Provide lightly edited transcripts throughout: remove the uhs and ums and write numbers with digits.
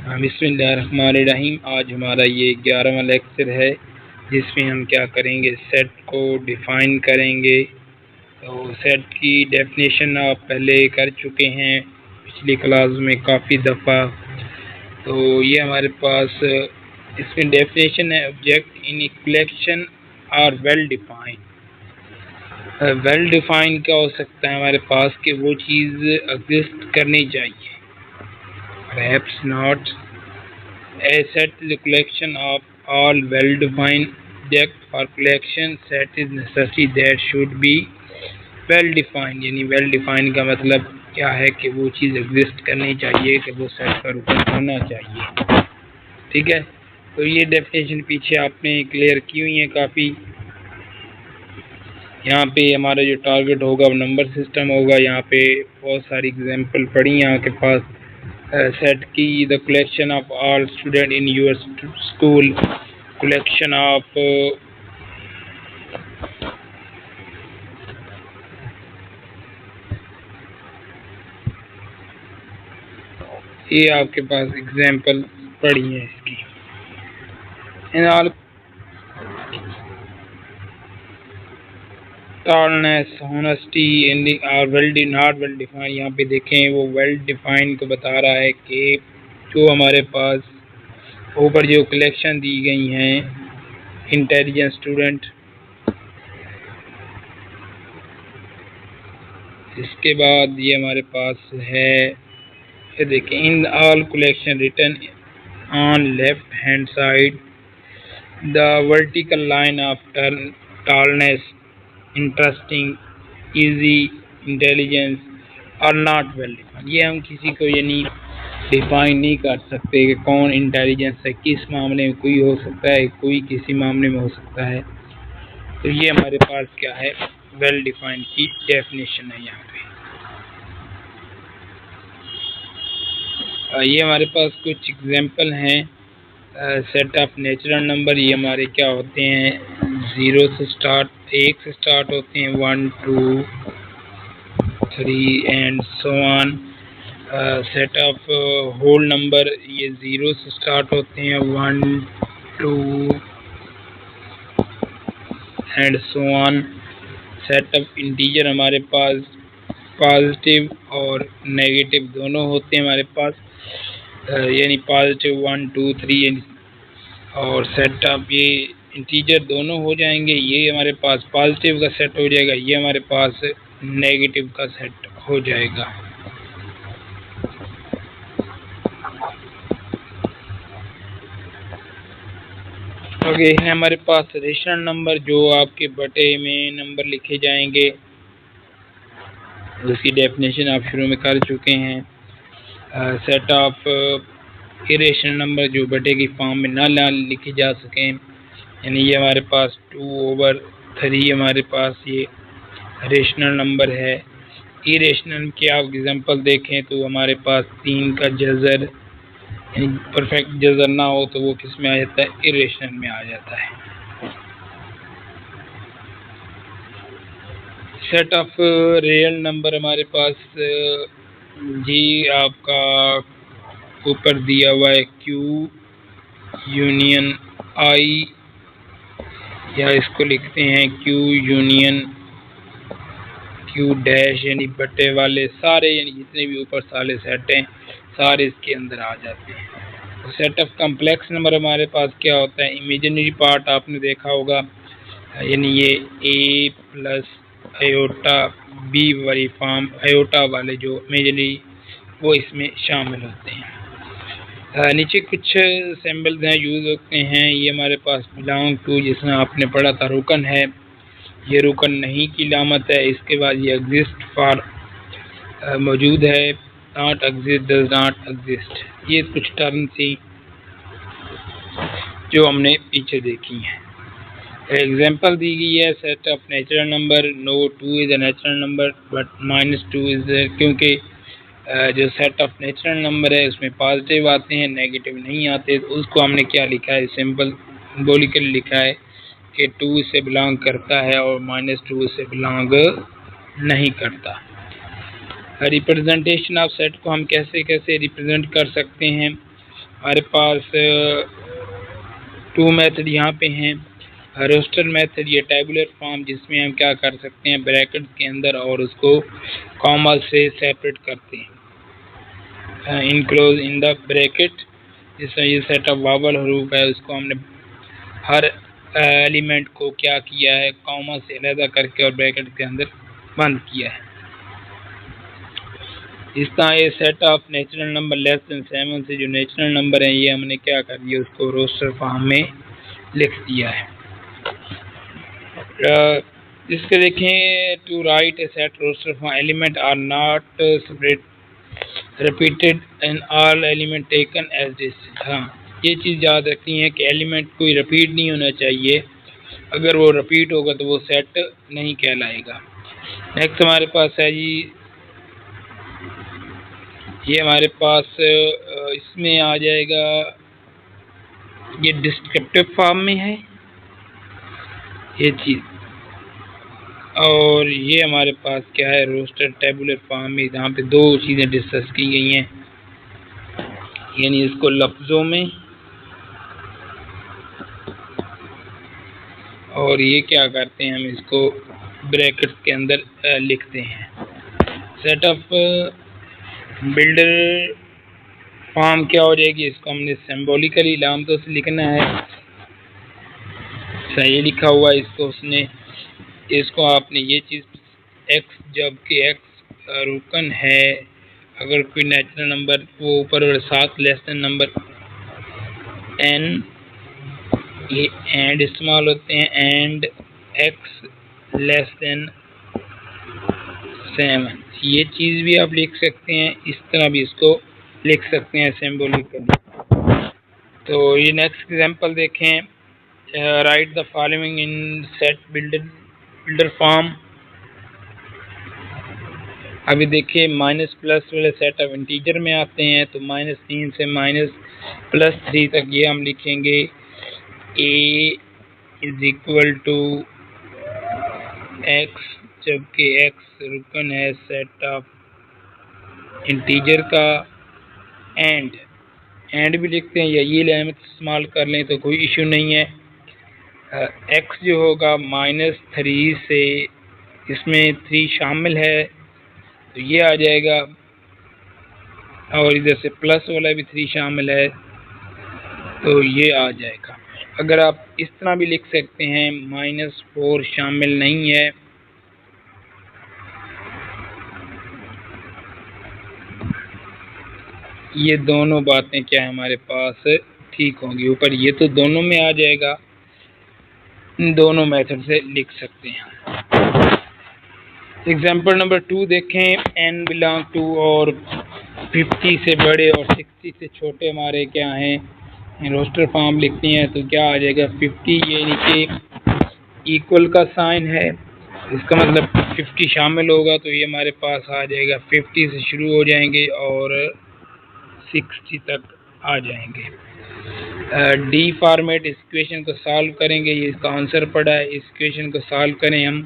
बिस्मिल्लाहिर्रहमानिर्रहीम। आज हमारा ये 11वां लेक्चर है जिसमें हम क्या करेंगे, सेट को डिफ़ाइन करेंगे। तो सेट की डेफिनेशन आप पहले कर चुके हैं पिछली क्लास में काफ़ी दफ़ा। तो ये हमारे पास इसमें डेफिनेशन है, object in a collection are well defined. Well defined क्या हो सकता है हमारे पास कि वो चीज़ एग्जिस्ट करनी चाहिए। Perhaps not. A set is a collection of all well-defined objects. For collection set is necessary that should be well-defined. यानी well-defined का मतलब क्या है कि वो चीज़ एग्जिस्ट करनी चाहिए, कि वो सेट का रुकन होना चाहिए। ठीक है, तो ये डेफिनेशन पीछे आपने क्लियर की हुई है काफ़ी। यहाँ पे हमारा जो टारगेट होगा वो नंबर सिस्टम होगा। यहाँ पे बहुत सारी एग्जांपल पड़ी यहाँ के पास। सेट की the collection of all student in your school, collection of ये आपके पास एग्जांपल पड़ी है इसकी। In all tallness, honesty are not well defined. यहाँ पे देखें वो वेल डिफाइंड को बता रहा है कि जो हमारे पास ऊपर जो कलेक्शन दी गई हैं इंटेलिजेंट स्टूडेंट, इसके बाद ये हमारे पास है, ये देखें in all collection written on left hand side the vertical line of tallness, interesting, easy, intelligence और नॉट वेल डिफाइंड। ये हम किसी को यानी डिफाइन नहीं कर सकते कि कौन इंटेलिजेंस है, किस मामले में कोई हो सकता है, कोई किसी मामले में हो सकता है। तो ये हमारे पास क्या है, वेल डिफाइंड की डेफिनेशन है। यहाँ पे ये हमारे पास कुछ एग्जांपल हैं। सेट ऑफ नेचुरल नंबर, ये हमारे क्या होते हैं, 0 से स्टार्ट, 1 से स्टार्ट होते हैं, 1 2 3 and so on. Set of whole number, ये 0 से स्टार्ट होते हैं, 1 2 and so on. Set of integer हमारे पास पॉजिटिव और नेगेटिव दोनों होते हैं हमारे पास, यानी पॉजिटिव 1 2 3 और सेट ऑफ ये इंटीजर दोनों हो जाएंगे। ये हमारे पास पॉजिटिव का सेट हो जाएगा, ये हमारे पास नेगेटिव का सेट हो जाएगा। ओके, है हमारे पास रेशनल नंबर जो आपके बटे में नंबर लिखे जाएंगे, उसकी डेफिनेशन आप शुरू में कर चुके हैं। सेट ऑफ इरेशनल नंबर जो बटे की फॉर्म में ना लिखे जा सकें, यानी ये हमारे पास 2/3 हमारे पास ये रेशनल नंबर है। इरेशनल की आप एग्जांपल देखें तो हमारे पास 3 का जज़र, परफेक्ट जज़र ना हो तो वो किस में आ जाता है, इरेशनल में आ जाता है। सेट ऑफ रियल नंबर हमारे पास जी आपका ऊपर दिया हुआ है Q यूनियन I, या इसको लिखते हैं Q यूनियन Q डैश, यानी बटे वाले सारे, यानी जितने भी ऊपर सारे सेट हैं सारे इसके अंदर आ जाते हैं। तो सेट ऑफ कम्प्लेक्स नंबर हमारे पास क्या होता है, इमेजिनरी पार्ट आपने देखा होगा, यानी ये A प्लस आयोटा B वाली फॉर्म, आयोटा वाले जो इमेजिनरी वो इसमें शामिल होते हैं। नीचे कुछ सिंबल्स हैं यूज़ होते हैं। ये हमारे पास बिलोंग टू, जिसमें आपने पढ़ा था रुकन है, ये रुकन नहीं की लामत है। इसके बाद ये एग्जिस्ट फॉर मौजूद है, not exist, does not exist. ये कुछ टर्म थी जो हमने पीछे देखी हैं। एग्जांपल दी गई है, set of natural number, no 2 is a natural number but -2 is, क्योंकि जो सेट ऑफ नेचुरल नंबर है उसमें पॉजिटिव आते हैं, नेगेटिव नहीं आते। तो उसको हमने क्या लिखा है, सिंपल सिंबॉलिकली लिखा है कि 2 से बिलोंग करता है और -2 से बिलोंग नहीं करता। रिप्रेजेंटेशन ऑफ सेट को हम कैसे कैसे रिप्रेजेंट कर सकते हैं। हमारे पास टू मेथड यहाँ पे हैं। रोस्टर मेथड ये टेबुलर फॉर्म जिसमें हम क्या कर सकते हैं, ब्रैकेट के अंदर और उसको कॉमा से सेपरेट करते हैं, इनक्लोज इन द ब्रैकेट। जिसमें ये सेट ऑफ वावल हरूफ है उसको हमने हर एलिमेंट को क्या किया है, कॉमा से अलग करके और ब्रैकेट के अंदर बंद किया है। इस तरह ये set of natural number less than 7 से जो नेचुरल नंबर है ये हमने क्या कर दिया, उसको रोस्टर फॉर्म में लिख दिया है। इसके देखें, to write a set roster form element are not repeated in all element taken as this. हाँ, ये चीज़ याद रखनी है कि एलिमेंट कोई रिपीट नहीं होना चाहिए, अगर वो रिपीट होगा तो वो सेट नहीं कहलाएगा। नेक्स्ट हमारे पास है जी, ये हमारे पास इसमें आ जाएगा, ये डिस्क्रिप्टिव फॉर्म में है ये चीज़, और ये हमारे पास क्या है, रोस्टर टेबुलर फॉर्म में, जहाँ पे दो चीज़ें डिस्कस की गई हैं, यानी इसको लफ्ज़ों में और ये क्या करते हैं, हम इसको ब्रैकेट्स के अंदर लिखते हैं। सेट ऑफ बिल्डर फॉर्म क्या हो जाएगी, इसको हमने सिंबॉलिकली लामतों से लिखना है। सही लिखा हुआ है इसको उसने, इसको आपने ये चीज़ x जबकि x रुकन है, अगर कोई नेचुरल नंबर वो ऊपर और साथ लेस देन नंबर n, ये एंड इस्तेमाल होते हैं, एंड x लेस देन 7, ये चीज़ भी आप लिख सकते हैं, इस तरह भी इसको लिख सकते हैं सिंबॉलिकली। तो ये नेक्स्ट एग्जांपल देखें, right the following in set builder form. अभी देखिए माइनस प्लस वाले सेट ऑफ इंटीजर में आते हैं, तो -3 से -+3 तक ये हम लिखेंगे a is equal to x, जबकि x रुकन है सेट ऑफ इंटीजर का, एंड भी लिखते हैं, या ये लाइमत इस्तेमाल कर लें तो कोई इशू नहीं है। x जो होगा -3 से, इसमें 3 शामिल है तो ये आ जाएगा, और इधर से प्लस वाला भी 3 शामिल है तो ये आ जाएगा। अगर आप इस तरह भी लिख सकते हैं, -4 शामिल नहीं है, ये दोनों बातें क्या है हमारे पास ठीक होंगी। ऊपर ये तो दोनों में आ जाएगा, इन दोनों मेथड से लिख सकते हैं। एग्जाम्पल नंबर 2 देखें, n बिलोंग टू और 50 से बड़े और 60 से छोटे हमारे क्या हैं, रोस्टर फॉर्म लिखते हैं तो क्या आ जाएगा, 50 ये नीचे इक्वल का साइन है, इसका मतलब 50 शामिल होगा तो ये हमारे पास आ जाएगा, 50 से शुरू हो जाएंगे और 60 तक आ जाएंगे। डी फॉर्मेट इस इक्वेशन को सॉल्व करेंगे, ये इसका आंसर पड़ा है, इस इक्वेशन को सॉल्व करें हम,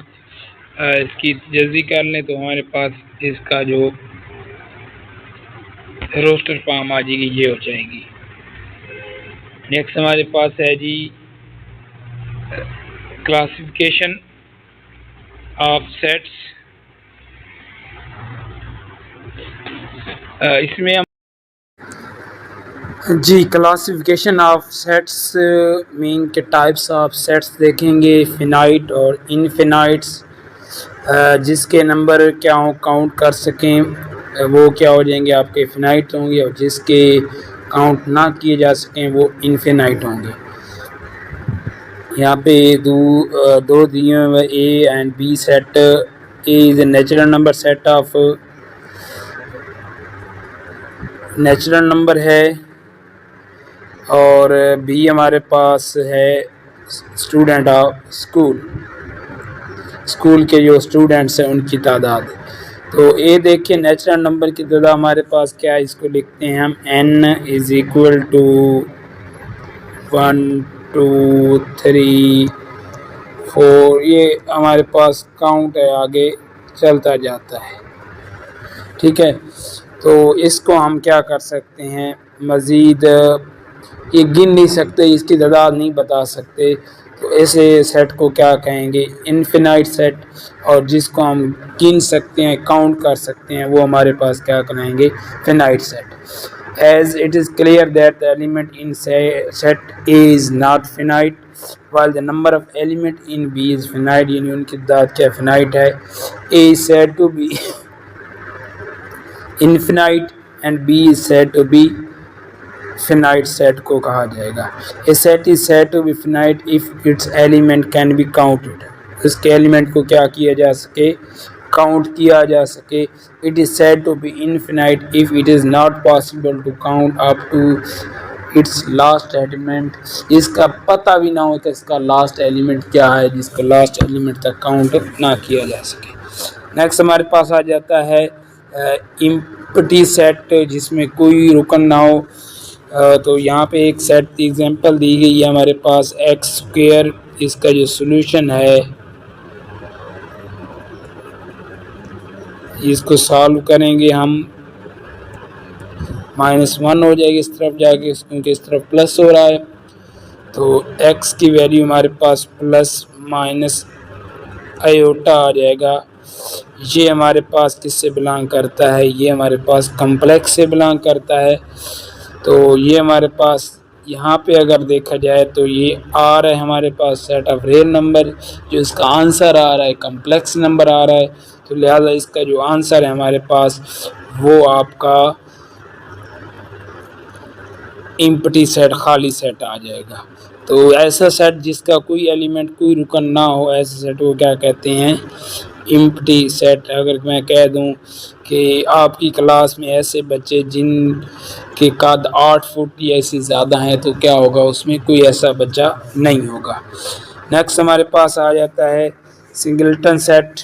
इसकी जल्दी कर लें तो हमारे पास इसका जो रोस्टर फॉर्म आ जाएगी ये हो जाएगी। नेक्स्ट हमारे पास है जी क्लासिफिकेशन ऑफ सेट्स। इसमें हम जी क्लासिफिकेशन ऑफ सेट्स मीन के टाइप्स ऑफ सेट्स देखेंगे, फिनाइट और इनफिनाइट्स, जिसके नंबर क्या हो काउंट कर सकें वो क्या हो जाएंगे, आपके फिनाइट होंगे, और जिसके काउंट ना किए जा सकें वो इनफिनाइट होंगे। यहाँ पे दो दिए हुए A and B set. A is a natural number set of natural number है, और बी हमारे पास है स्टूडेंट ऑफ स्कूल के जो स्टूडेंट्स हैं उनकी तादाद। तो ए देखिए नेचुरल नंबर की तादाद हमारे पास क्या है, इसको लिखते हैं हम n इज़ इक्वल टू 1 2 3 4, ये हमारे पास काउंट है, आगे चलता जाता है, ठीक है। तो इसको हम क्या कर सकते हैं, मज़ीद ये गिन नहीं सकते, इसकी तादाद नहीं बता सकते, तो ऐसे सेट को क्या कहेंगे, इनफिनाइट सेट। और जिसको हम गिन सकते हैं, काउंट कर सकते हैं, वो हमारे पास क्या कहलाएंगे, finite set. As it is clear that the element in set A is not finite, while the number of element in B is finite, यानी उनकी तादाद क्या finite है। A is said to be infinite and B is said to be finite set को कहा जाएगा। A set is said to be finite if its element can be counted, उसके element को क्या किया जा सके, काउंट किया जा सके। It is said to be infinite if it is not possible to count up to its last element, इसका पता भी ना हो कि इसका लास्ट एलिमेंट क्या है, जिसका लास्ट एलिमेंट तक काउंट ना किया जा सके। नेक्स्ट हमारे पास आ जाता है एम्प्टी सेट, जिसमें कोई रुकन ना हो। तो यहाँ पे एक सेट की एग्जांपल दी गई है हमारे पास एक्स स्क्वायर, इसका जो सॉल्यूशन है इसको सॉल्व करेंगे हम, -1 हो जाएगी इस तरफ जाके, क्योंकि इस तरफ प्लस हो रहा है। तो x की वैल्यू हमारे पास प्लस माइनस आयोटा आ जाएगा। ये हमारे पास किससे बिलोंग करता है, ये हमारे पास कम्प्लेक्स से बिलोंग करता है। तो ये हमारे पास यहाँ पे अगर देखा जाए तो ये आ रहा है हमारे पास सेट ऑफ रियल नंबर, जो इसका आंसर आ रहा है कम्प्लेक्स नंबर आ रहा है। तो लिहाजा इसका जो आंसर है हमारे पास वो आपका एम्प्टी सेट, खाली सेट आ जाएगा। तो ऐसा सेट जिसका कोई एलिमेंट, कोई रुकन ना हो, ऐसे सेट को क्या कहते हैं, एम्प्टी सेट। अगर मैं कह दूं कि आपकी क्लास में ऐसे बच्चे जिनके कद 8 फुट या ऐसे ज़्यादा हैं, तो क्या होगा, उसमें कोई ऐसा बच्चा नहीं होगा। नेक्स्ट हमारे पास आ जाता है सिंगलटन सेट।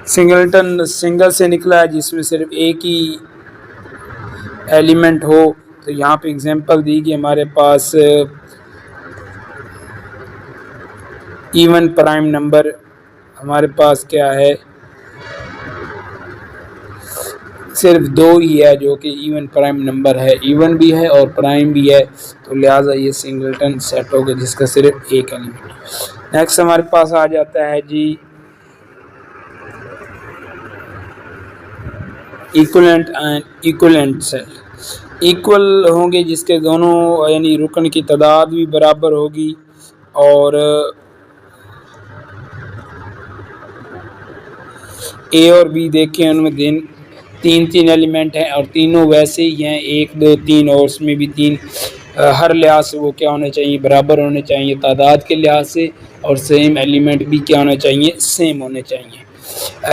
सिंगलटन सिंगल से निकला है, जिसमें सिर्फ एक ही एलिमेंट हो। तो यहाँ पे एग्जांपल दी गई हमारे पास इवन प्राइम नंबर, हमारे पास क्या है, सिर्फ 2 ही है जो कि इवन प्राइम नंबर है, इवन भी है और प्राइम भी है। तो लिहाजा ये सिंगलटन सेट होगा जिसका सिर्फ एक एलिमेंट। नेक्स्ट हमारे पास आ जाता है जी equivalent and equivalent set. Equal होंगे जिसके दोनों यानी रुकन की तादाद भी बराबर होगी, और ए और बी देखें उनमें 3 एलिमेंट हैं और तीनों वैसे ही हैं, 1 2 3, और उसमें भी 3 हर लिहाज से वो क्या होने चाहिए, बराबर होने चाहिए तादाद के लिहाज से, और सेम एलिमेंट भी क्या होने चाहिए, सेम होने चाहिए।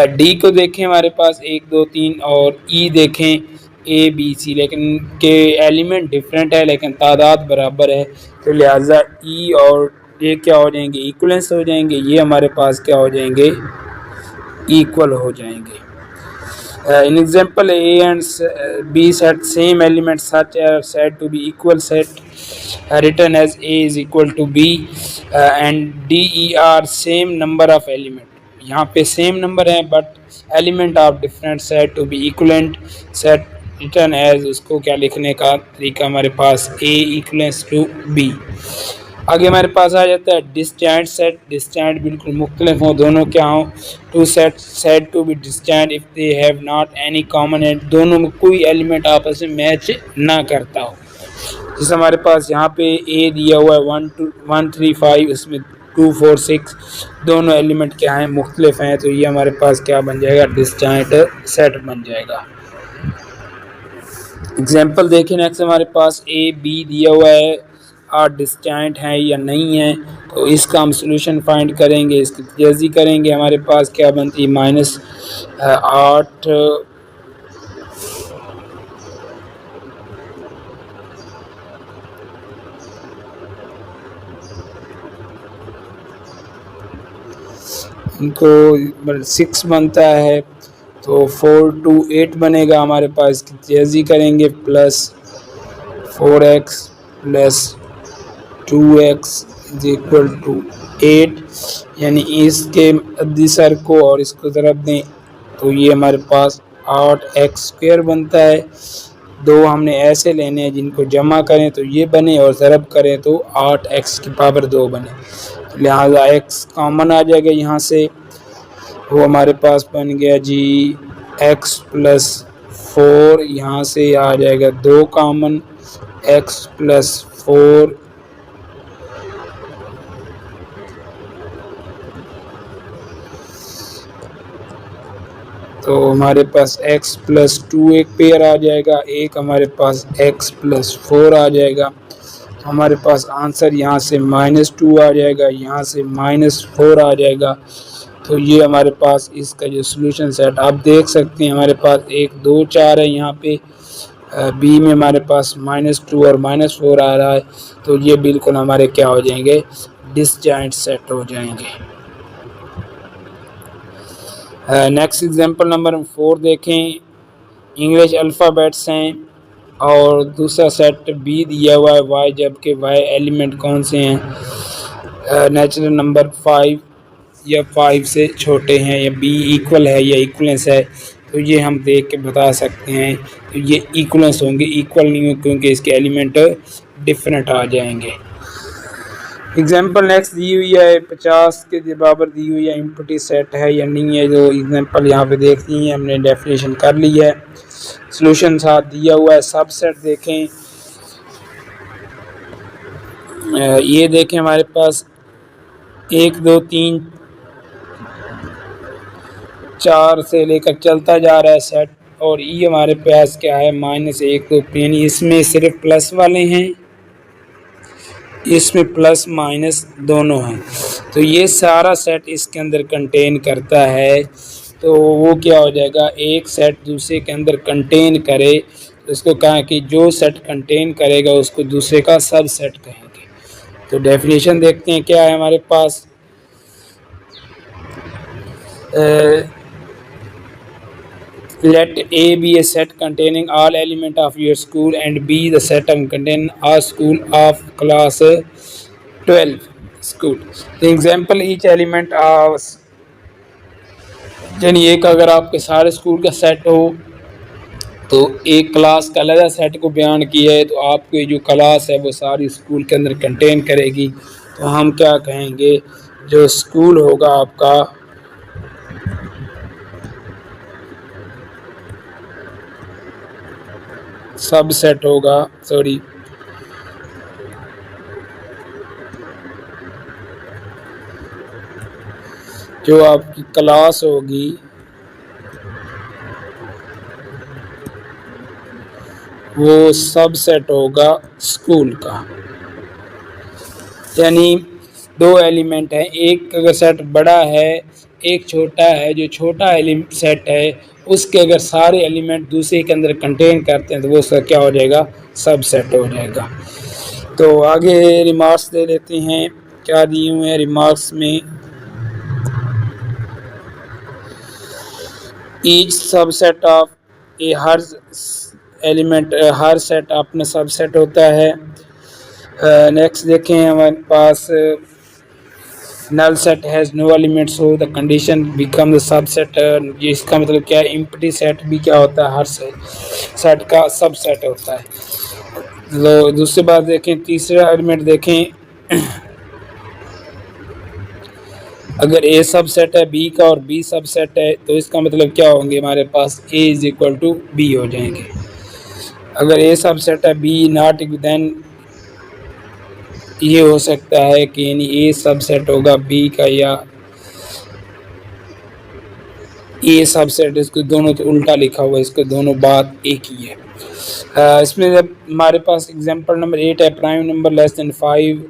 डी को देखें हमारे पास 1 2 3, और ई देखें ए बी सी, लेकिन के एलिमेंट डिफरेंट है लेकिन तादाद बराबर है। तो लिहाजा ई और ये क्या हो जाएंगे, इक्वलेंस हो जाएंगे, ये हमारे पास क्या हो जाएंगे, इक्वल हो जाएंगे। In example, A and B set same elements such are said to be equal set, written as A is equal to B and D E are same number of element। यहाँ पे same number है but element of different set to be equivalent set, written as, उसको क्या लिखने का तरीका हमारे पास A इक्वलेंस टू B। आगे हमारे पास आ जाता है डिस्जॉइंट सेट। डिस्जॉइंट बिल्कुल मुख्तलिफ हो, दोनों क्या हों, two set set to be disjoint if they have not any common and, दोनों में कोई एलिमेंट आपस में मैच ना करता हो। जैसे हमारे पास यहाँ पे ए दिया हुआ है 1 3 5, इसमें 2 4 6, दोनों एलिमेंट क्या हैं, मुख्तलिफ हैं। तो ये हमारे पास क्या बन जाएगा, डिस्जॉइंट सेट बन जाएगा। एग्जाम्पल देखें नेक्स्ट हमारे पास ए बी दिया हुआ है, आर डिस्जॉइंट हैं या नहीं है, तो इसका हम सॉल्यूशन फाइंड करेंगे, इसकी तजाज़ी करेंगे। हमारे पास क्या बनती है, -8 इनको 6 बनता है, तो 4 2 8 बनेगा हमारे पास। इसकी तजाज़ी करेंगे, +4x + 2x = 8, यानी इसके अद्दी सर को और इसको ज़रब दें तो ये हमारे पास 8x² बनता है। दो हमने ऐसे लेने हैं जिनको जमा करें तो ये बने और ज़रब करें तो 8x⁻² बने, तो लिहाजा x कॉमन आ जाएगा यहाँ से। वो हमारे पास बन गया जी x+4, यहाँ से आ जाएगा 2 कॉमन, x+4 तो हमारे पास x+2 एक पेयर आ जाएगा, एक हमारे पास x+4 आ जाएगा। तो हमारे पास आंसर यहाँ से -2 आ जाएगा, यहाँ से -4 आ जाएगा। तो ये हमारे पास इसका जो सोल्यूशन सेट आप देख सकते हैं, हमारे पास 1 2 4 है, यहाँ पे बी में हमारे पास -2 और -4 आ रहा है। तो ये बिल्कुल हमारे क्या हो जाएंगे, डिसजॉइंट सेट हो जाएंगे। नेक्स्ट एग्जांपल नंबर 4 देखें। इंग्लिश अल्फ़ाबेट्स हैं और दूसरा सेट बी दिया हुआ है वाई, जबकि वाई एलिमेंट कौन से हैं, नेचुरल नंबर 5 या 5 से छोटे हैं, या बी इक्वल है या इक्वलेंस है। तो ये हम देख के बता सकते हैं, तो ये इक्वलेंस होंगे, इक्वल नहीं हो क्योंकि इसके एलिमेंट डिफरेंट आ जाएंगे। एग्जाम्पल नेक्स्ट दी हुई है 50 के बराबर दी हुई है, इम्पटी सेट है या नहीं है। जो एग्जाम्पल यहाँ पे देख ली है हमने, डेफिनेशन कर ली है, सॉल्यूशन साथ दिया हुआ है। सबसेट देखें, ये देखें हमारे पास 1 2 3 4 से लेकर चलता जा रहा है सेट, और ये हमारे पास क्या है -1 2 3, इसमें सिर्फ प्लस वाले हैं, इसमें प्लस माइनस दोनों हैं। तो ये सारा सेट इसके अंदर कंटेन करता है। तो वो क्या हो जाएगा, एक सेट दूसरे के अंदर कंटेन करे तो इसको कहा कि जो सेट कंटेन करेगा उसको दूसरे का सब सेट कहेंगे। तो डेफिनेशन देखते हैं क्या है हमारे पास। Let A be a set containing all element of your school and B the set containing a school of class 12 school. The example each element of, यानी एक अगर आपके सारे स्कूल का सेट हो तो एक क्लास का अलग सेट को बयान किया है, तो आपकी जो क्लास है वो सारी स्कूल के अंदर कंटेन करेगी। तो हम क्या कहेंगे, जो स्कूल होगा आपका सब सेट होगा, सॉरी जो आपकी क्लास होगी वो सब सेट होगा स्कूल का। यानी दो एलिमेंट हैं, एक अगर सेट बड़ा है एक छोटा है, जो छोटा सेट है उसके अगर सारे एलिमेंट दूसरे के अंदर कंटेन करते हैं तो वो उसका क्या हो जाएगा, सब सेट हो जाएगा। तो आगे रिमार्क्स दे लेते हैं, क्या दिए हुए हैं रिमार्क्स में। ईच सबसेट ऑफ ए, हर एलिमेंट हर सेट अपना सबसेट होता है। नेक्स्ट देखें हमारे पास null set has no element so the condition become the subset. इसका मतलब क्या है, एम्प्टी सेट भी क्या होता है, हर सेट का सबसेट होता है। तो दूसरी बात देखें, तीसरा एलिमेंट देखें, अगर ए सबसेट है बी का और बी सबसेट है तो इसका मतलब क्या होंगे, हमारे पास ए इज इक्वल टू बी हो जाएंगे। अगर ए सबसेट है बी नॉट, देन ये हो सकता है कि यानी ए सबसेट होगा बी का या ए सबसेट, इसको दोनों तो उल्टा लिखा हुआ है, इसको दोनों बात एक ही है। इसमें जब हमारे पास एग्जांपल नंबर 8 है, प्राइम नंबर लेस देन 5,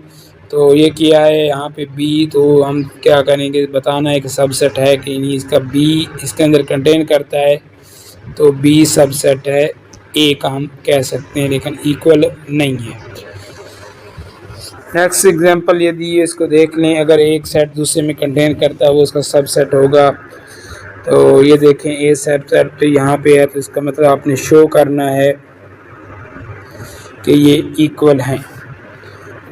तो ये किया है यहाँ पे बी, तो हम क्या करेंगे, बताना है कि सबसेट है कि नहीं, इसका बी इसके अंदर कंटेन करता है तो बी सबसेट है, ए का हम कह सकते हैं, लेकिन इक्वल नहीं है। नेक्स्ट एग्जांपल यदि इसको देख लें, अगर एक सेट दूसरे में कंटेन करता है वो उसका सबसेट होगा। तो ये देखें ए सबसेट यहाँ पे है, तो इसका मतलब आपने शो करना है कि ये इक्वल हैं।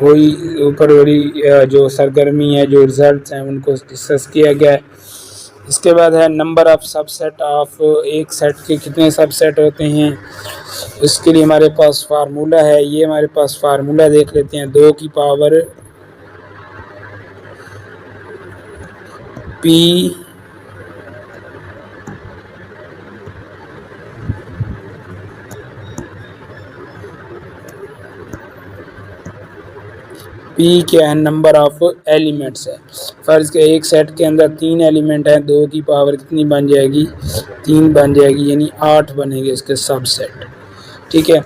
वही ऊपर वाली जो सरगर्मी है, जो रिजल्ट्स हैं उनको डिस्कस किया गया है। इसके बाद है नंबर ऑफ सबसेट ऑफ, एक सेट के कितने सबसेट होते हैं। इसके लिए हमारे पास फार्मूला है, ये हमारे पास फार्मूला देख लेते हैं। 2 की पावर p क्या है, नंबर ऑफ एलिमेंट्स है। फर्ज के एक सेट के अंदर 3 एलिमेंट हैं, 2 की पावर कितनी बन जाएगी, 3 बन जाएगी, यानी 8 बनेंगे इसके सबसेट। ठीक है,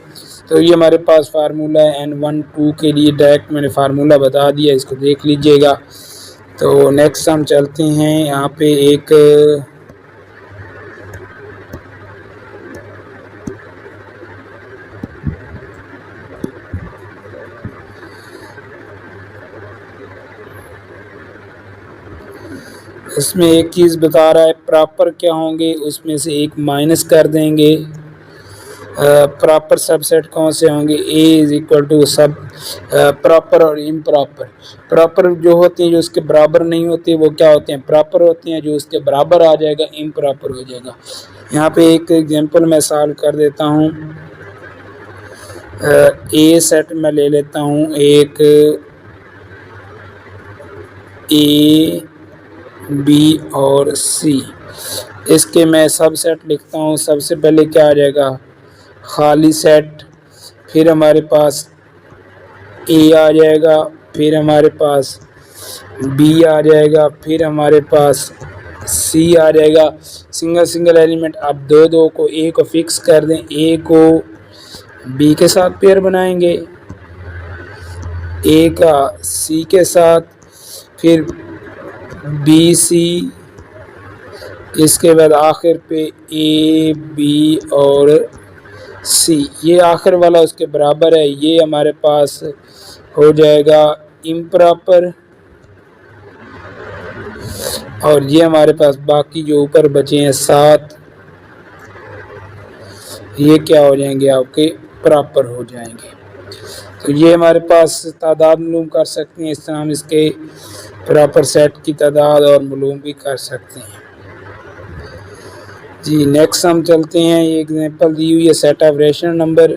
तो ये हमारे पास फार्मूला है n1 2 के लिए। डायरेक्ट मैंने फार्मूला बता दिया, इसको देख लीजिएगा। तो नेक्स्ट हम चलते हैं, यहाँ पे एक इसमें एक चीज़ बता रहा है प्रॉपर क्या होंगे, उसमें से एक माइनस कर देंगे। प्रॉपर सबसेट कौन से होंगे, ए इज इक्वल टू सब प्रॉपर और इम्प्रॉपर। प्रॉपर जो होते हैं जो उसके बराबर नहीं होते वो क्या होते हैं, प्रॉपर होते हैं। जो उसके बराबर आ जाएगा इम्प्रॉपर हो जाएगा। यहाँ पे एक एग्जांपल मैं सॉल्व कर देता हूँ। ए सेट में ले लेता हूँ, एक ए बी और सी, इसके मैं सब सेट लिखता हूँ। सबसे पहले क्या आ जाएगा, खाली सेट, फिर हमारे पास ए आ जाएगा, फिर हमारे पास बी आ जाएगा, फिर हमारे पास सी आ जाएगा। Single single element. अब 2 2 को ए को फिक्स कर दें, ए को बी के साथ पेयर बनाएंगे, ए का सी के साथ, फिर बी सी, इसके बाद आखिर पे ए बी और सी। ये आखिर वाला उसके बराबर है, ये हमारे पास हो जाएगा इम्प्रॉपर। और ये हमारे पास बाकी जो ऊपर बचे हैं 7, ये क्या हो जाएंगे, आपके प्रॉपर हो जाएंगे। तो ये हमारे पास तादाद मालूम कर सकते हैं। इस तरह हम इसके प्रॉपर सेट की तादाद और मालूम भी कर सकते हैं। जी नेक्स्ट हम चलते हैं, ये एग्जांपल दी हुई है सेट ऑफ रेशनल नंबर,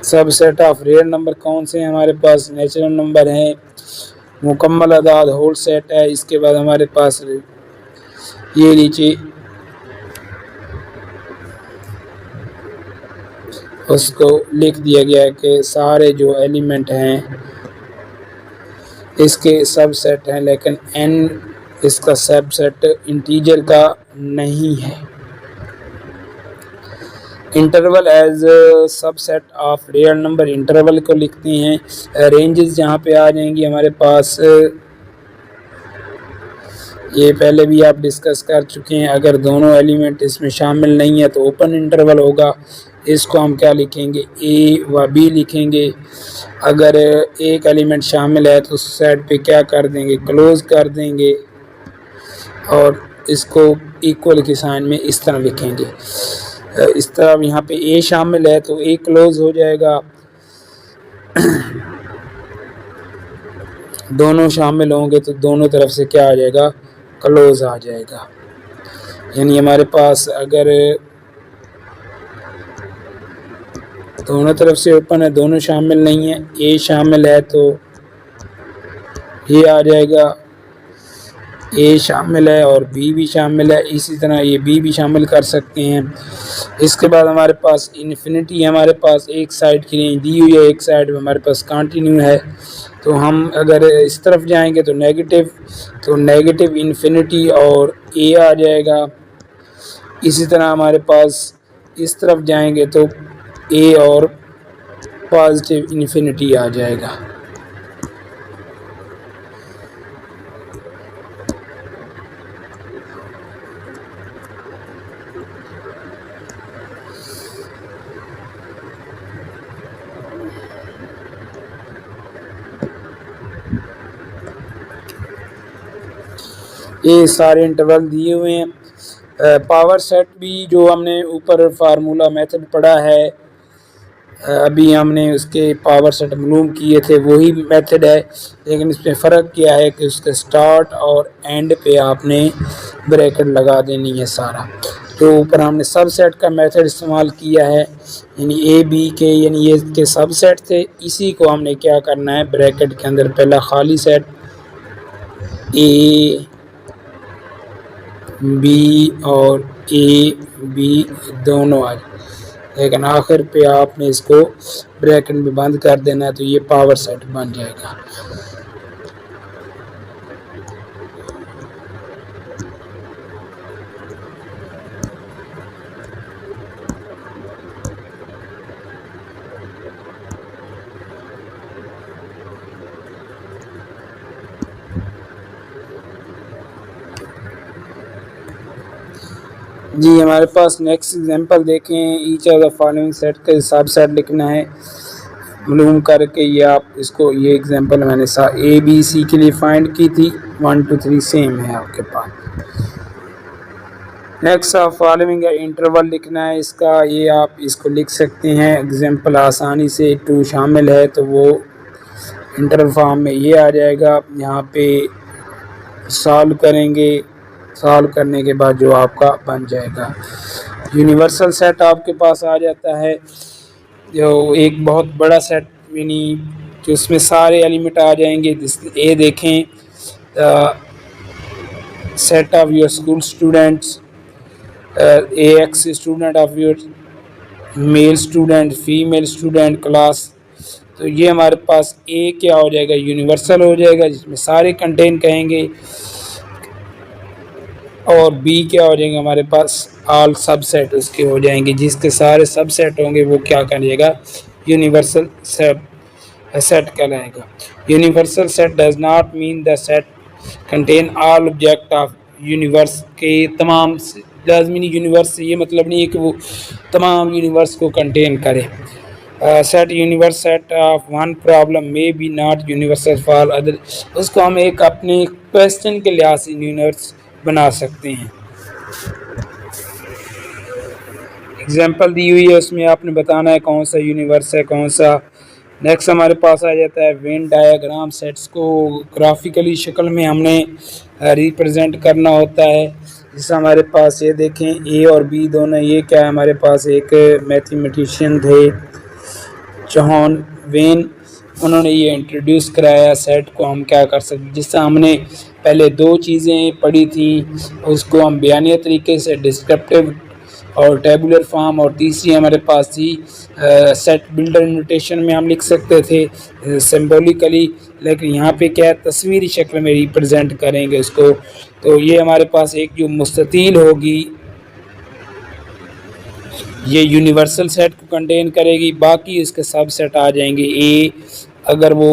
सब सेट ऑफ रियल नंबर कौन से हैं हमारे पास, नेचुरल नंबर हैं, मुकम्मल अदाद होल सेट है। इसके बाद हमारे पास ये नीचे उसको लिख दिया गया है कि सारे जो एलिमेंट हैं इसके सब सेट हैं, लेकिन n इसका सब सेट इंटीजर का नहीं है। Interval as subset of real number, interval को लिखते हैं। रेंजेस जहाँ पे आ जाएंगी हमारे पास, ये पहले भी आप डिस्कस कर चुके हैं। अगर दोनों एलिमेंट इसमें शामिल नहीं है तो ओपन इंटरवल होगा, इसको हम क्या लिखेंगे, ए व बी लिखेंगे। अगर एक एलिमेंट शामिल है तो उस साइड पे क्या कर देंगे, क्लोज कर देंगे, और इसको इक्वल के साइन में इस तरह लिखेंगे। इस तरह यहाँ पे ए शामिल है तो ए क्लोज हो जाएगा, दोनों शामिल होंगे तो दोनों तरफ से क्या आ जाएगा, क्लोज आ जाएगा। यानी हमारे पास अगर दोनों तरफ से ओपन है, दोनों शामिल नहीं है, ए शामिल है तो ये आ जाएगा, ए शामिल है और बी भी शामिल है, इसी तरह ये बी भी शामिल कर सकते हैं। इसके बाद हमारे पास इन्फिनिटी है, हमारे पास एक साइड की रेंज दी हुई है, एक साइड में हमारे पास कंटिन्यू है। तो हम अगर इस तरफ जाएंगे तो नेगेटिव इन्फिनिटी और ए आ जाएगा। इसी तरह हमारे पास इस तरफ जाएंगे तो ए और पॉजिटिव इन्फिनिटी आ जाएगा। ये सारे इंटरवल दिए हुए हैं। पावर सेट भी जो हमने ऊपर फार्मूला मेथड पढ़ा है, अभी हमने उसके पावर सेट मालूम किए थे, वही मेथड है, लेकिन इसमें फ़र्क क्या है कि उसके स्टार्ट और एंड पे आपने ब्रैकेट लगा देनी है सारा। तो ऊपर हमने सब सेट का मेथड इस्तेमाल किया है, यानी ए बी के, यानी ये के सब सेट थे, इसी को हमने क्या करना है, ब्रैकेट के अंदर पहला खाली सेट ए बी और ए बी दोनों आ जाए, लेकिन आखिर पे आपने इसको ब्रैकेट में बंद कर देना है, तो ये पावर सेट बन जाएगा। जी हमारे पास नेक्स्ट एग्जांपल देखें, each of the following set का सब सेट लिखना है मालूम करके। ये आप इसको, ये एग्जांपल मैंने ए बी सी के लिए फाइंड की थी, 1 2 3 सेम है आपके पास। नेक्स्ट ऑफ फॉलोइंग इंटरवल लिखना है इसका, ये आप इसको लिख सकते हैं एग्जांपल आसानी से, 2 शामिल है तो वो इंटरवल फॉर्म में ये आ जाएगा। यहाँ पे सॉल्व करेंगे, सॉल्व करने के बाद जो आपका बन जाएगा यूनिवर्सल सेट आपके पास आ जाता है, जो एक बहुत बड़ा सेट, यानी जो उसमें सारे एलिमेंट आ जाएंगे। ए देखें, set of your school students, A x student of your male student, female student class, तो ये हमारे पास ए क्या हो जाएगा, यूनिवर्सल हो जाएगा जिसमें सारे कंटेन कहेंगे, और बी क्या हो जाएंगे हमारे पास, ऑल सबसेट उसके हो जाएंगे, जिसके सारे सबसेट होंगे वो क्या करेगा, यूनिवर्सल सेट कहलाएगा। Universal set does not mean the set contain all object of universe के तमाम, डज मीन यूनिवर्स ये मतलब नहीं है कि वो तमाम यूनिवर्स को कंटेन करे। Set universe set of one problem may be not universal for other, उसको हम एक अपने क्वेश्चन के लिहाज से यूनिवर्स बना सकते हैं। एग्जाम्पल दी हुई है, उसमें आपने बताना है कौन सा यूनिवर्स है कौन सा। नेक्स्ट हमारे पास आ जाता है वेन डायग्राम, सेट्स को ग्राफिकली शक्ल में हमने रिप्रेजेंट करना होता है। जैसे हमारे पास ये देखें, ए और बी दोनों, ये क्या है हमारे पास, एक मैथमेटिशियन थे जॉन वेन, उन्होंने ये इंट्रोड्यूस कराया सेट को हम क्या कर सकते, जिससे हमने पहले 2 चीज़ें पढ़ी थी उसको हम बयानिया तरीके से, डिस्क्रिप्टिव और टेबुलर फॉर्म, और तीसरी हमारे पास थी सेट बिल्डर नोटेशन में हम लिख सकते थे सिंबॉलिकली, लेकिन यहाँ पे क्या है, तस्वीरी शक्ल में रिप्रेजेंट करेंगे उसको। तो ये हमारे पास एक जो मुस्ततील होगी ये यूनिवर्सल सेट को कंटेन करेगी, बाकी इसके सब सेट आ जाएंगे। ए अगर वो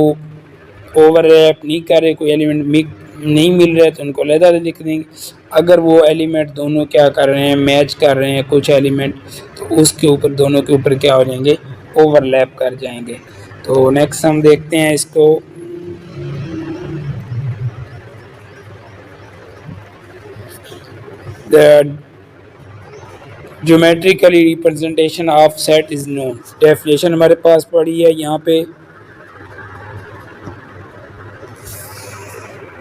ओवरलैप नहीं कर रहे, कोई एलिमेंट नहीं मिल रहे तो उनको अलग लिख देंगे, अगर वो एलिमेंट दोनों क्या कर रहे हैं, मैच कर रहे हैं कुछ एलिमेंट, तो उसके ऊपर दोनों के ऊपर क्या हो जाएंगे, ओवरलैप कर जाएंगे। तो नेक्स्ट हम देखते हैं इसको, the geometrically representation of set is known, definition हमारे पास पड़ी है यहाँ पे।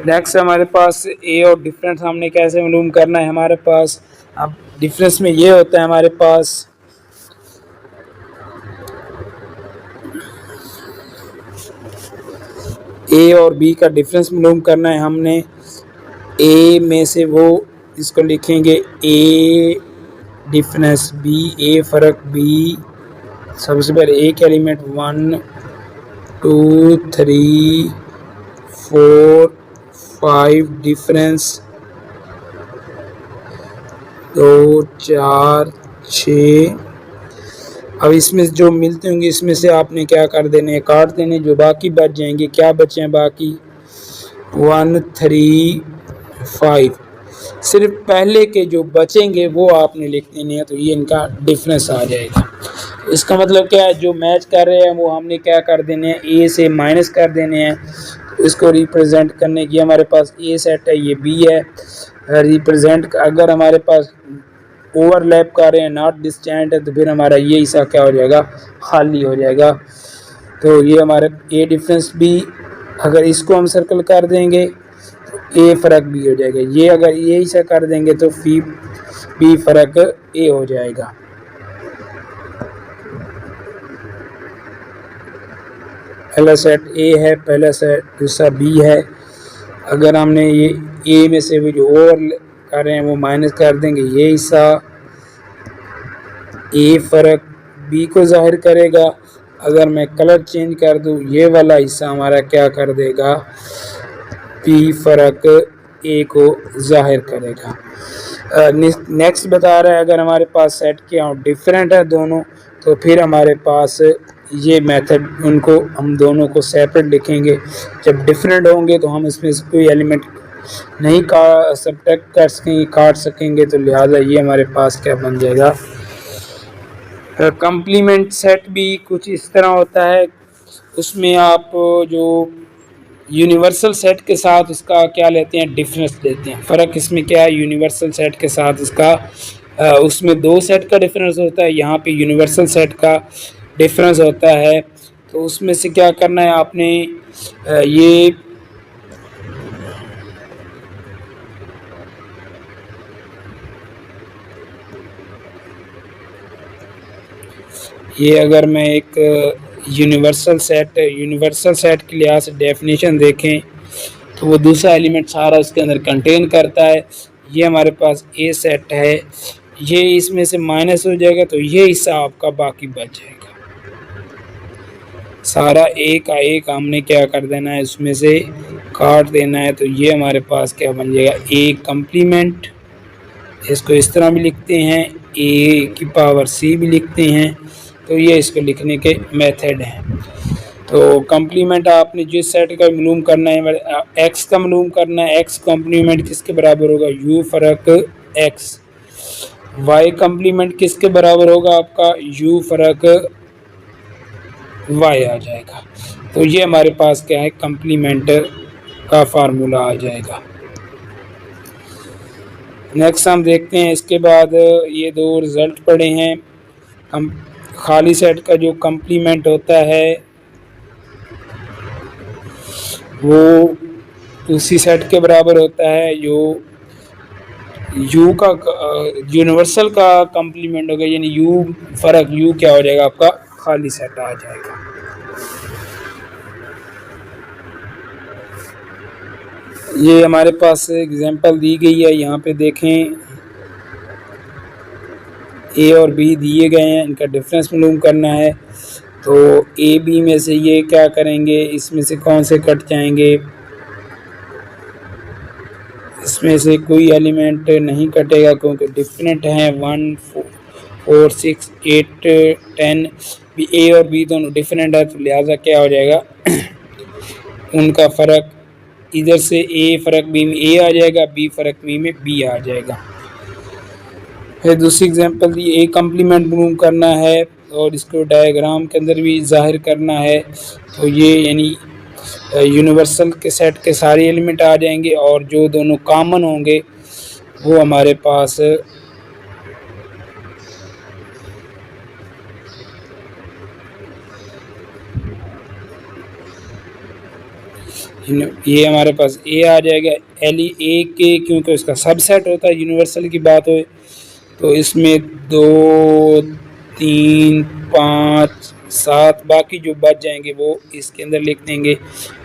नेक्स्ट हमारे पास ए और डिफरेंस हमने कैसे मालूम करना है, हमारे पास अब डिफरेंस में ये होता है, हमारे पास ए और बी का डिफरेंस मालूम करना है हमने। ए में से वो इसको लिखेंगे ए डिफरेंस बी, ए फ़र्क बी, सबसे पहले एक एलिमेंट 1 2 3 4 5 डिफरेंस 2 4 6। अब इसमें जो मिलते होंगे इसमें से आपने क्या कर देने, काट देने, जो बाकी बच जाएंगे, क्या बचे हैं बाकी, 1 3 5, सिर्फ पहले के जो बचेंगे वो आपने लिख देने हैं, तो ये इनका डिफरेंस आ जाएगा। इसका मतलब क्या है, जो मैच कर रहे हैं वो हमने क्या कर देने हैं, ए से माइनस कर देने हैं। इसको रिप्रेजेंट करने की हमारे पास ए सेट है, ये बी है, रिप्रेजेंट अगर हमारे पास ओवरलैप कर रहे हैं, नॉट डिस्टेंट है, तो फिर हमारा ये हिस्सा क्या हो जाएगा, खाली हो जाएगा। तो ये हमारे ए डिफरेंस बी, अगर इसको हम सर्कल कर देंगे तो ए फ़र्क बी हो जाएगा। ये अगर ये हिस्सा कर देंगे तो फी बी फ़र्क ए हो जाएगा। पहला सेट ए है, पहला सेट दूसरा बी है। अगर हमने ये ए में से वो जो ओवर कर रहे हैं वो माइनस कर देंगे, ये हिस्सा ए फ़र्क बी को ज़ाहिर करेगा। अगर मैं कलर चेंज कर दूँ, ये वाला हिस्सा हमारा क्या कर देगा, पी फ़र्क ए को ज़ाहिर करेगा। नेक्स्ट बता रहा है अगर हमारे पास सेट के आउट डिफरेंट है दोनों, तो फिर हमारे पास ये मेथड, उनको हम दोनों को सेपरेट लिखेंगे। जब डिफरेंट होंगे तो हम इसमें से कोई एलिमेंट नहीं का सब्ट्रैक्ट कर सकेंगे, काट सकेंगे, तो लिहाजा ये हमारे पास क्या बन जाएगा, कंप्लीमेंट सेट भी कुछ इस तरह होता है। उसमें आप जो यूनिवर्सल सेट के साथ उसका क्या लेते हैं, डिफरेंस लेते हैं। फ़र्क इसमें क्या है, यूनिवर्सल सेट के साथ उसका उसमें दो सेट का डिफरेंस होता है, यहाँ पे यूनिवर्सल सेट का डिफरेंस होता है। तो उसमें से क्या करना है आपने, ये अगर मैं एक यूनिवर्सल सेट के लिहाज से डेफिनेशन देखें तो वो दूसरा एलिमेंट सारा उसके अंदर कंटेन करता है। ये हमारे पास ए सेट है, ये इसमें से माइनस हो जाएगा तो ये हिस्सा आपका बाकी बच जाएगा। सारा ए का एक हमने क्या कर देना है, उसमें से काट देना है। तो ये हमारे पास क्या बन जाएगा, ए कम्प्लीमेंट। इसको इस तरह भी लिखते हैं, ए की पावर सी भी लिखते हैं। तो ये इसको लिखने के मेथड हैं। तो कम्प्लीमेंट आपने जिस सेट का मालूम करना है, एक्स का मालूम करना है, एक्स कम्प्लीमेंट किसके बराबर होगा, यू फ़र्क एक्स। वाई कम्प्लीमेंट किसके बराबर होगा आपका, यू फ़र्क वाई आ जाएगा। तो ये हमारे पास क्या है, कम्प्लीमेंट का फार्मूला आ जाएगा। नेक्स्ट हम देखते हैं, इसके बाद ये दो रिज़ल्ट पड़े हैं। खाली सेट का जो कम्प्लीमेंट होता है वो उसी सेट के बराबर होता है जो यू का यूनिवर्सल का कम्प्लीमेंट होगा, यानी यू फ़र्क यू क्या हो जाएगा आपका, खाली सेट आ जाएगा। ये हमारे पास एग्जांपल दी गई है, यहाँ पे देखें ए और बी दिए गए हैं, इनका डिफरेंस मालूम करना है। तो ए बी में से ये क्या करेंगे, इसमें से कौन से कट जाएंगे, इसमें से कोई एलिमेंट नहीं कटेगा क्योंकि डिफरेंट हैं। 1 4 6 8 10 भी ए और बी दोनों डिफरेंट है, तो लिहाजा क्या हो जाएगा उनका फ़र्क इधर से ए फ़र्क बी में ए आ जाएगा, बी फ़र्क बी में बी आ जाएगा। फिर दूसरी एग्जांपल दी, ए कम्प्लीमेंट मालूम करना है और इसको डायग्राम के अंदर भी ज़ाहिर करना है। तो ये यानी यूनिवर्सल के सेट के सारे एलिमेंट आ जाएंगे और जो दोनों कॉमन होंगे वो हमारे पास ये हमारे पास ए आ जाएगा। एल ए के क्योंकि उसका सबसेट होता है, यूनिवर्सल की बात हो तो इसमें 2 3 5 7 बाकी जो बच जाएंगे वो इसके अंदर लिख देंगे।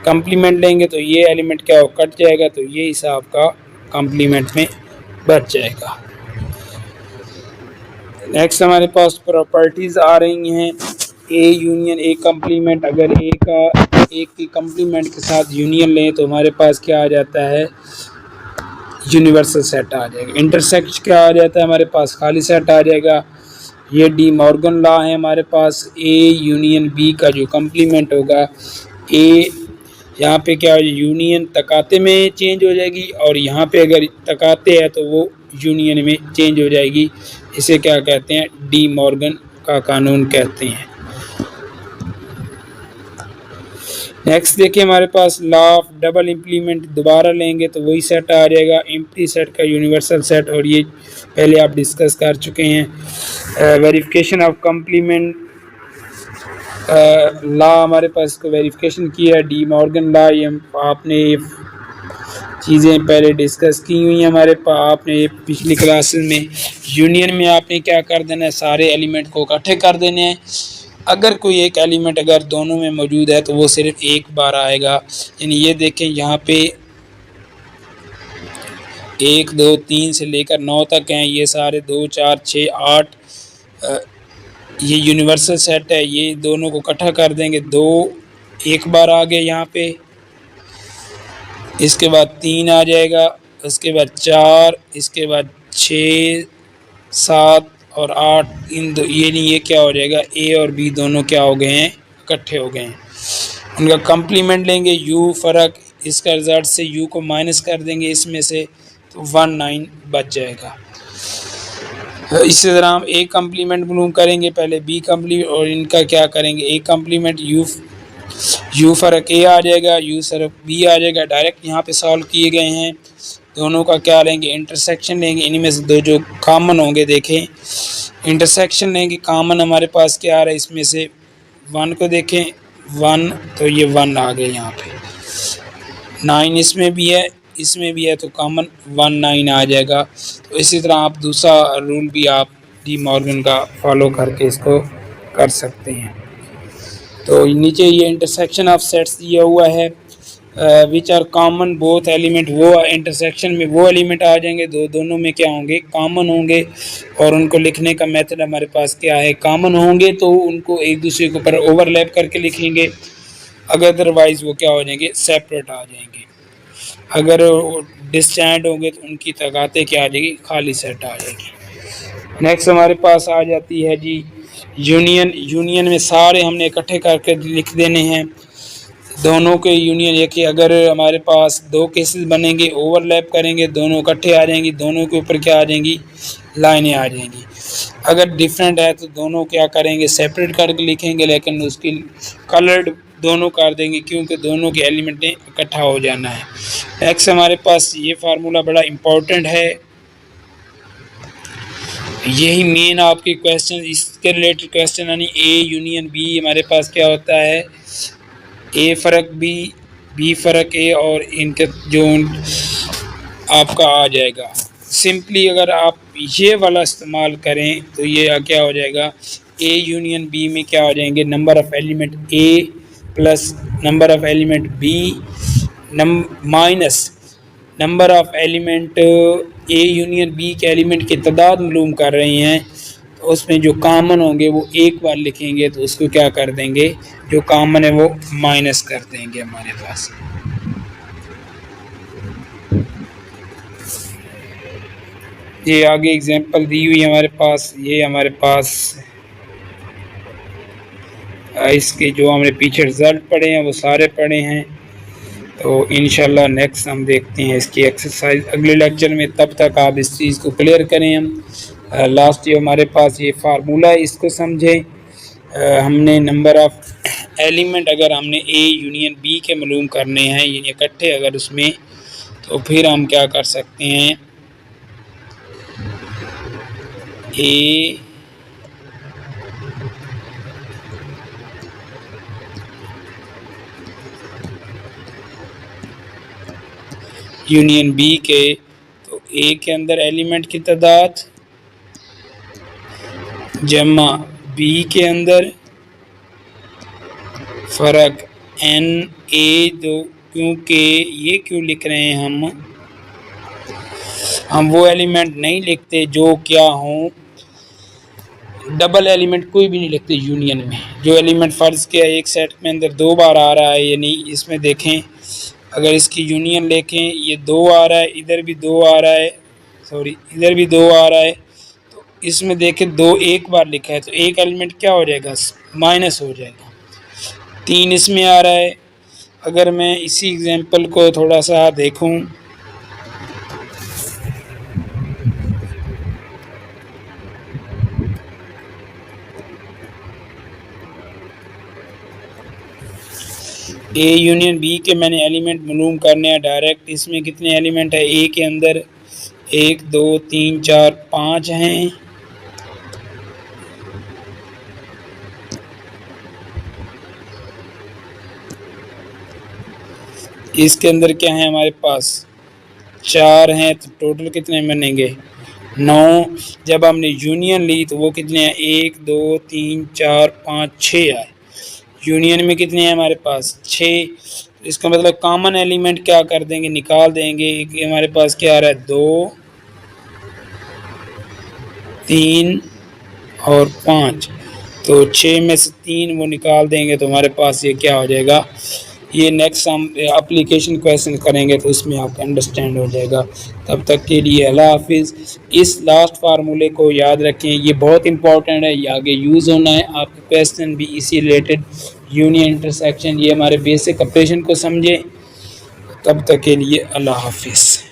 कम्प्लीमेंट लेंगे तो ये एलिमेंट क्या हो, कट जाएगा, तो ये हिसाब का कम्प्लीमेंट में बच जाएगा। नेक्स्ट हमारे पास प्रॉपर्टीज़ आ रही हैं, ए यूनियन ए कम्प्लीमेंट। अगर ए की कम्प्लीमेंट के साथ यूनियन लें तो हमारे पास क्या आ जाता है, यूनिवर्सल सेट आ जाएगा। इंटरसेक्ट क्या आ जाता है हमारे पास, खाली सेट आ जाएगा। ये डी मॉर्गन लॉ है हमारे पास, ए यूनियन बी का जो कम्प्लीमेंट होगा, ए यहाँ पे क्या यूनियन तकाते में चेंज हो जाएगी और यहाँ पे अगर तकाते है तो वो यूनियन में चेंज हो जाएगी। इसे क्या कहते हैं, डी मॉर्गन का कानून कहते हैं। नेक्स्ट देखिए हमारे पास लॉ ऑफ डबल इम्प्लीमेंट, दोबारा लेंगे तो वही सेट आ जाएगा, एम्प्टी सेट का यूनिवर्सल सेट। और ये पहले आप डिस्कस कर चुके हैं। वेरिफिकेशन ऑफ कम्प्लीमेंट लॉ हमारे पास को वेरिफिकेशन किया है, डी मॉर्गन लॉ, ये आपने ये चीज़ें पहले डिस्कस की हुई हैं हमारे पास आपने पिछली क्लासेस में। यूनियन में आपने क्या कर देना है, सारे एलिमेंट को इकट्ठे कर देने हैं। अगर कोई एक एलिमेंट अगर दोनों में मौजूद है तो वो सिर्फ एक बार आएगा। यानी ये देखें यहाँ पे 1 2 3 से लेकर 9 तक हैं, ये सारे 2 4 6 8 ये यूनिवर्सल सेट है। ये दोनों को इकट्ठा कर देंगे, 2 एक बार आ गए यहाँ पे, इसके बाद 3 आ जाएगा, उसके बाद 4, इसके बाद 6 7 और 8, इन दो ये नहीं, ये क्या हो जाएगा, ए और बी दोनों क्या हो गए हैं, इकट्ठे हो गए हैं। उनका कम्प्लीमेंट लेंगे, यू फ़र्क, इसका रिजल्ट से यू को माइनस कर देंगे इसमें से, तो 1 9 बच जाएगा। इसी तरह हम ए कम्प्लीमेंट मालूम करेंगे, पहले बी कम्प्लीमेंट और इनका क्या करेंगे, ए कम्प्लीमेंट, यू फ़र्क ए आ जाएगा, यू फ़र्क बी आ जाएगा। डायरेक्ट यहाँ पे सॉल्व किए गए हैं। दोनों का क्या लेंगे, इंटरसेक्शन लेंगे, इनमें से दो जो कॉमन होंगे, देखें इंटरसेक्शन लेंगे, कॉमन हमारे पास क्या आ रहा है, इसमें से 1 को देखें, 1 तो ये 1 आ गए यहाँ पे, 9 इसमें भी है, इसमें भी है, तो कॉमन 1 9 आ जाएगा। तो इसी तरह आप दूसरा रूल भी आप डी मॉर्गन का फॉलो करके इसको कर सकते हैं। तो नीचे ये इंटरसेक्शन ऑफ सेट्स दिया हुआ है, which are common both element, वो इंटरसेक्शन में वो एलिमेंट आ जाएंगे दोनों में क्या होंगे, कॉमन होंगे। और उनको लिखने का मेथड हमारे पास क्या है, कॉमन होंगे तो उनको एक दूसरे के ऊपर ओवरलैप करके लिखेंगे, अदरवाइज वो क्या हो जाएंगे, सेपरेट आ जाएंगे। अगर डिस्टेंट होंगे तो उनकी तगाते क्या आ जाएगी, खाली सेट आ जाएगी। नेक्स्ट हमारे पास आ जाती है जी यूनियन। यूनियन में सारे हमने इकट्ठे करके लिख देने हैं, दोनों के यूनियन। ये कि अगर हमारे पास 2 केसेस बनेंगे, ओवरलैप करेंगे, दोनों इकट्ठे आ जाएंगी, दोनों के ऊपर क्या आ जाएंगी, लाइनें आ जाएंगी। अगर डिफरेंट है तो दोनों क्या करेंगे, सेपरेट करके लिखेंगे, लेकिन उसकी कलर्ड दोनों कर देंगे क्योंकि दोनों के एलिमेंट ने इकट्ठा हो जाना है। नेक्स्ट हमारे पास ये फार्मूला बड़ा इम्पोर्टेंट है, यही मेन आपके क्वेश्चन, इसके रिलेटेड क्वेश्चन, यानी ए यूनियन बी हमारे पास क्या होता है, ए फ़र्क बी, बी फ़र्क ए, और इनके जो आपका आ जाएगा। सिंपली अगर आप ये वाला इस्तेमाल करें तो ये क्या हो जाएगा, ए यूनियन बी में क्या हो जाएंगे, number of element A plus number of element B minus number of element A union B के एलिमेंट की तादाद मालूम कर रहे हैं, तो उसमें जो कॉमन होंगे वो एक बार लिखेंगे, तो उसको क्या कर देंगे, जो कॉमन है वो माइनस कर देंगे हमारे पास। ये आगे एग्जांपल दी हुई है हमारे पास, ये हमारे पास इसके जो हमने पीछे रिज़ल्ट पढ़े हैं वो सारे पढ़े हैं। तो इंशाल्लाह नेक्स्ट हम देखते हैं इसकी एक्सरसाइज अगले लेक्चर में, तब तक आप इस चीज़ को क्लियर करें। हम लास्ट ये हमारे पास ये फार्मूला है, इसको समझें। हमने नंबर ऑफ़ एलिमेंट अगर हमने ए यूनियन बी के मालूम करने हैं, यानी इकट्ठे अगर उसमें, तो फिर हम क्या कर सकते हैं, ए यूनियन बी के, तो ए के अंदर एलिमेंट की तादाद जमा बी के अंदर फ़र्क एन ए, दो, क्योंकि ये क्यों लिख रहे हैं हम वो एलिमेंट नहीं लिखते जो क्या हों, डबल एलिमेंट कोई भी नहीं लिखते यूनियन में। जो एलिमेंट फ़र्ज़ किया एक सेट में अंदर 2 बार आ रहा है, यानी इसमें देखें अगर इसकी यूनियन देखें, ये 2 आ रहा है, इधर भी 2 आ रहा है, सॉरी इधर भी 2 आ रहा है, तो इसमें देखें 2 एक बार लिखा है, तो एक एलिमेंट क्या हो जाएगा, माइनस हो जाएगा। 3 इसमें आ रहा है। अगर मैं इसी एग्जांपल को थोड़ा सा देखूं, ए यूनियन बी के मैंने एलिमेंट मालूम करने हैं डायरेक्ट। इसमें कितने एलिमेंट है, ए के अंदर 1 2 3 4 5 हैं। इसके अंदर क्या है हमारे पास 4 हैं, तो टोटल कितने बनेंगे 9। जब हमने यूनियन ली तो वो कितने हैं 1 2 3 4 5 6 आए। यूनियन में कितने हैं हमारे पास 6। इसका मतलब कॉमन एलिमेंट क्या कर देंगे निकाल देंगे। हमारे पास क्या आ रहा है 2 3 और 5, तो 6 में से 3 वो निकाल देंगे तो हमारे पास ये क्या हो जाएगा। ये नेक्स्ट हम एप्लीकेशन क्वेश्चन करेंगे तो उसमें आपको अंडरस्टैंड हो जाएगा। तब तक के लिए अल्लाह हाफिज़। इस लास्ट फार्मूले को याद रखें, ये बहुत इंपॉर्टेंट है, ये आगे यूज़ होना है। आपके क्वेश्चन भी इसी रिलेटेड यूनियन इंटरसेक्शन ये हमारे बेसिक ऑपरेशन को समझें। तब तक के लिए अल्लाह हाफिज़।